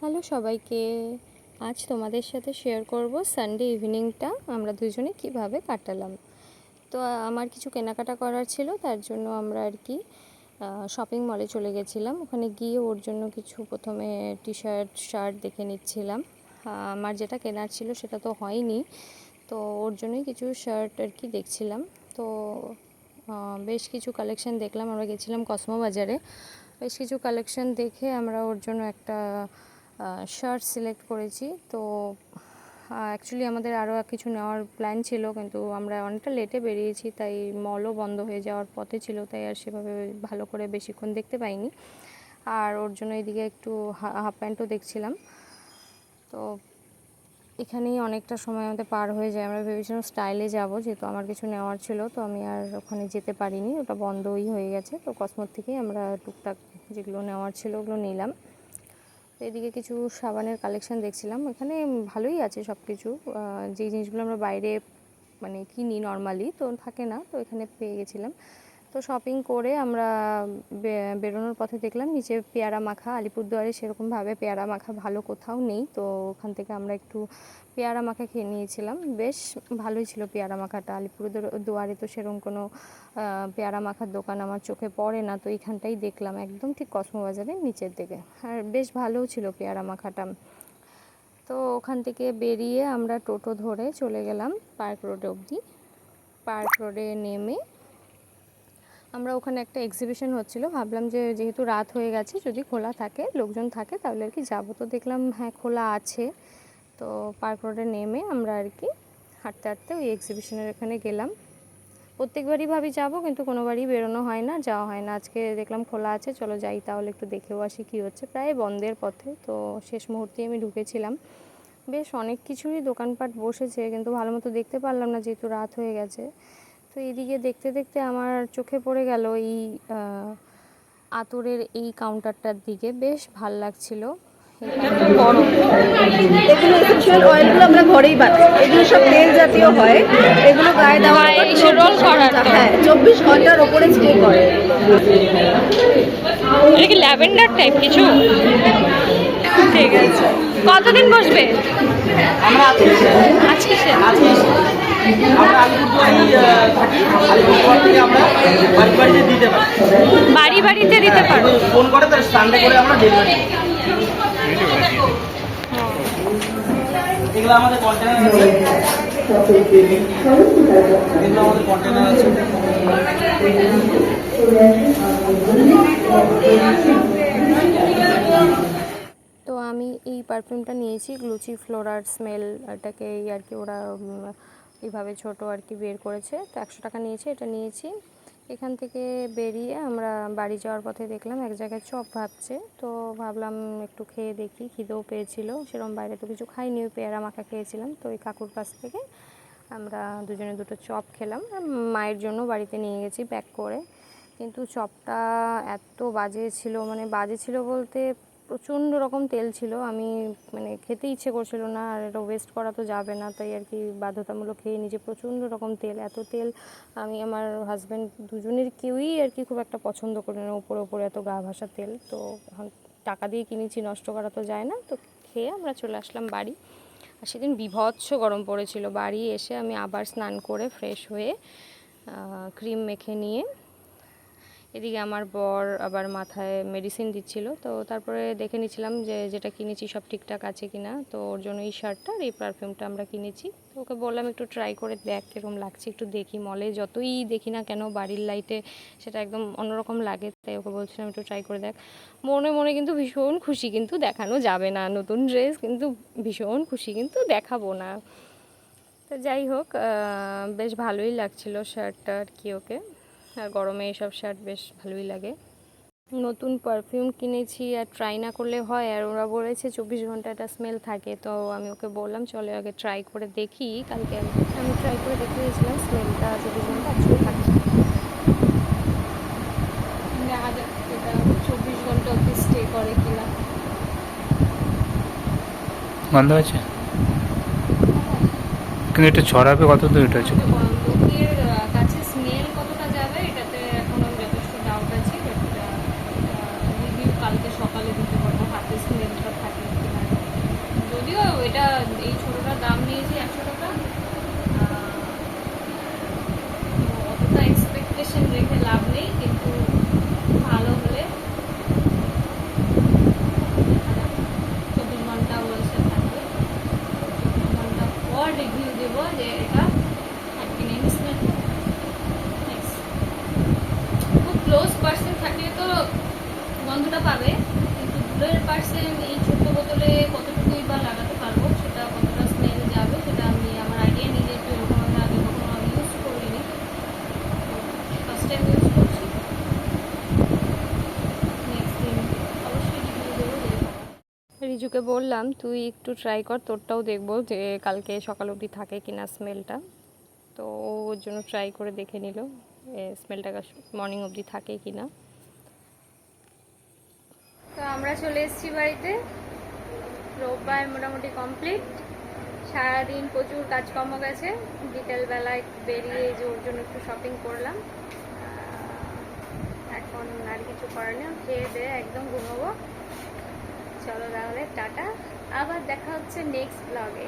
Hello সবাইকে। আজ তোমাদের সাথে শেয়ার করব সানডে ইভিনিংটা আমরা দুজনে কিভাবে কাটালাম। তো আমার কিছু কেনাকাটা করার ছিল, তার জন্য আমরা আর কি শপিং মলে চলে গেছিলাম। ওখানে গিয়ে ওর জন্য কিছু প্রথমে টি শার্ট দেখে নিচ্ছিলাম। আমার যেটা কেনার ছিল সেটা তো হয়নি, তো ওর জন্যই কিছু শার্ট আর কি দেখছিলাম। তো বেশ কিছু কালেকশন দেখলাম। আমরা গেছিলাম কসমো বাজারে, বেশ কিছু কালেকশন দেখে আমরা ওর জন্য একটা শার্ট সিলেক্ট করেছি। তো অ্যাকচুয়ালি আমাদের আরও কিছু নেওয়ার প্ল্যান ছিল, কিন্তু আমরা অনেকটা লেটে বেরিয়েছি, তাই মলও বন্ধ হয়ে যাওয়ার পথে ছিল, তাই আর সেভাবে ভালো করে বেশিক্ষণ দেখতে পাইনি। আর ওর জন্য এদিকে একটু হাফ প্যান্টও দেখছিলাম। তো এখানেই অনেকটা সময় আমাদের পার হয়ে যায়। আমরা ভেবেছিলাম স্টাইলে যাব, যেহেতু আমার কিছু নেওয়ার ছিল, তো আমি আর ওখানে যেতে পারিনি, ওটা বন্ধই হয়ে গেছে। তো কসমোর থেকেই আমরা টুকটাক যেগুলো নেওয়ার ছিল ওগুলো নিলাম। তো এদিকে কিছু সাবানের কালেকশন দেখছিলাম। এখানে ভালোই আছে সব কিছু, যেই জিনিসগুলো আমরা বাইরে মানে কিনি নর্মালি তো থাকে না, তো এখানে পেয়ে গেছিলাম। তো শপিং করে আমরা বেরোনোর পথে দেখলাম নিচে পেয়ারা মাখা, আলিপুরদুয়ারে সেরকমভাবে পেয়ারা মাখা ভালো কোথাও নেই, তো ওখান থেকে আমরা একটু পেয়ারা মাখা খেয়ে নিয়েছিলাম। বেশ ভালোই ছিল পেয়ারা মাখাটা। আলিপুরদুয়ারে তো সেরকম কোনো পেয়ারা মাখার দোকান আমার চোখে পড়ে না, তো এইখানটাই দেখলাম একদম ঠিক কসমো বাজারের নিচের দিকে, আর বেশ ভালোও ছিল পেয়ারা মাখাটা। তো ওখান থেকে বেরিয়ে আমরা টোটো ধরে চলে গেলাম পার্ক রোড অবধি। পার্ক রোডে নেমে আমরা ওখানে একটা এক্সিবিশন হচ্ছিল, ভাবলাম যে যেহেতু রাত হয়ে গেছে যদি খোলা থাকে, লোকজন থাকে, তাহলে আর কি যাবো। তো দেখলাম হ্যাঁ খোলা আছে। তো পার্ক রোডে নেমে আমরা আর কি হাঁটতে হাঁটতে ওই এক্সিবিশনের এখানে গেলাম। প্রত্যেকবারই ভাবি যাব, কিন্তু কোনোবারই বেরোনো হয় না, যাওয়া হয় না। আজকে দেখলাম খোলা আছে, চলো যাই তাহলে একটু দেখেও আসি কী হচ্ছে। প্রায় বন্ধের পথে, তো শেষ মুহূর্তে আমি ঢুকেছিলাম। বেশ অনেক কিছুরই দোকানপাট বসেছে, কিন্তু ভালো মতো দেখতে পারলাম না যেহেতু রাত হয়ে গেছে। তো এইদিকে দেখতে দেখতে আমার চোখে পড়ে গেল এই আতরের এই কাউন্টারটার দিকে। বেশ ভাল লাগছিল। বড় এগুলো এসেনশিয়াল অয়েলগুলো আমরা ঘরেই বানাই। এগুলো সব তেল জাতীয় হয়, এগুলো গায়ে দেওয়ার পর রোল করার, হ্যাঁ 24 ঘন্টার ওপরে স্টে করে। এটা কি ল্যাভেন্ডার টাইপ কিছু? ঠিক আছে। কতদিন বসবে? আমরা আজকে সে আমরা আলিপুরদুয়ারি থাকি। আলিপুরদুয়ার থেকে আমরা বাড়ি বাড়িতে দিতে পারি, বাড়ি বাড়িতে দিতে পারো। ফোন করে তার সানডে করে আমরা ডেলিভারি। এগুলো আমাদের কন্টেনার আছে, এগুলো আমাদের কন্টেনার আছে। তো আমি এই পারফিউমটা নিয়েছি, গ্লুচি ফ্লোরার স্মেল, এটাকে আর কি ওরা এইভাবে ছোট আর কি বের করেছে। তো 100 টাকা নিয়েছে, এটা নিয়েছি। এখান থেকে বেরিয়ে আমরা বাড়ি যাওয়ার পথে দেখলাম এক জায়গায় চপ ভাবছে, তো ভাবলাম একটু খেয়ে দেখি, খিদেও পেয়েছিল। সেরকম বাইরে তো কিছু খাইনি, ওই পেয়ারা মাখা খেয়েছিলাম। তো ওই কাকুর কাছ থেকে আমরা দুজনে দুটো চপ খেলাম, আর মায়ের জন্য বাড়িতে নিয়ে গেছি প্যাক করে। কিন্তু চপটা এত বাজে ছিল, মানে বাজে ছিল বলতে প্রচণ্ড রকম তেল ছিল। আমি মানে খেতে ইচ্ছে করছিল না, আর এটা ওয়েস্ট করা তো যাবে না, তাই আর কি বাধ্যতামূলক খেয়ে নিজে। প্রচণ্ড রকম তেল, এত তেল আমি আমার হাজব্যান্ড দুজনের কেউই আর কি খুব একটা পছন্দ করি না, উপরে উপরে এত গা ভাসা তেল। তো এখন টাকা দিয়ে কিনেছি, নষ্ট করা তো যায় না। তো খেয়ে আমরা চলে আসলাম বাড়ি। আর সেদিন বীভৎস গরম পড়েছিল। বাড়ি এসে আমি আবার স্নান করে ফ্রেশ হয়ে ক্রিম মেখে নিয়ে এদিকে আমার বর আবার মাথায় মেডিসিন দিচ্ছিল। তো তারপরে দেখে নিচ্ছিলাম যে যেটা কিনেছি সব ঠিকঠাক আছে কিনা। তো ওর জন্য এই শার্টটা আর এই পারফিউমটা আমরা কিনেছি। তো ওকে বললাম একটু ট্রাই করে দেখ কীরকম লাগছে, একটু দেখি। মলে যতই দেখি না কেন বাড়ির লাইটে সেটা একদম অন্যরকম লাগে, তাই ওকে বলছিলাম একটু ট্রাই করে দেখ। মনে মনে কিন্তু ভীষণ খুশি, কিন্তু দেখানো যাবে না। নতুন ড্রেস কিন্তু ভীষণ খুশি, কিন্তু দেখাবো না। তো যাই হোক, বেশ ভালোই লাগছিল শার্টটা আর কি ওকে। আর গরমে এইসব শার্ট বেশ ভালোই লাগে। নতুন পারফিউম কিনেছি, আর ট্রাই না করলে হয়। আর ওরা বলেছে 24 ঘন্টা একটা স্মেল থাকে, তো আমি ওকে বললাম চলে আগে ট্রাই করে দেখি। কালকে আমি ট্রাই করে দেখে দিয়েছিলাম, স্মেলটা 24 ঘন্টা অ্যাকচুয়ালি থাকে। দেখা যাক এটা 24 ঘন্টা অব্দি স্টে করে কিনা। বন্ধ আছে, কিন্তু এটা ছড়াবে কত দূর? এটা হচ্ছে লোকের কাছে স্মেল কতটা যাবে এটাতে এখনো যথেষ্ট ডাউট আছে। রিভিউ কালকে সকালে দিতে পারবো হাতে স্মেলটা থাকে কিনা। দাম নিয়েছি 100 টাকা। অতটা এক্সপেকটেশন রেখে লাভ নেই, কিন্তু ভালো হলে 24 ঘন্টা বলছে থাকবে। 24 ঘন্টা পর রিভিউ দেবো যে এটা কিনে স্মেল। খুব ক্লোজ পার্সন থাকলে তো গন্ধটা পাবে, কিন্তু দূরের পার্সন এই ছোট্ট বোতলে কতটুকুই বা লাগাতে পারবো, সেটা কতটা স্মেল যাবে সেটা আমি আমার আইডিয়া নিয়ে যেহেতু এরকম আমি আগে কখনো আমি ইউজ করিনি, ফার্স্ট টাইম ইউজ করছি। নেক্সট দিন অবশ্যই রিভিউ দেবো যে রিজুকে বললাম তুই একটু ট্রাই কর, তোরটাও দেখবো যে কালকে সকাল অবধি থাকে কিনা স্মেলটা। তো ও ওর জন্য ট্রাই করে দেখে নিল স্মেলটা মর্নিং অবধি থাকে কিনা। তো আমরা চলে এসেছি বাড়িতে, রোববার মোটামুটি কমপ্লিট। সারাদিন প্রচুর কাজকর্ম গেছে, বিকেলবেলায় বেরিয়ে যে ওর জন্য একটু শপিং করলাম। এখন আর কিছু করার নেই, খেয়ে দিয়ে একদম ঘুমাবো। চলো তাহলে টাটা, আবার দেখা হচ্ছে নেক্সট ব্লগে।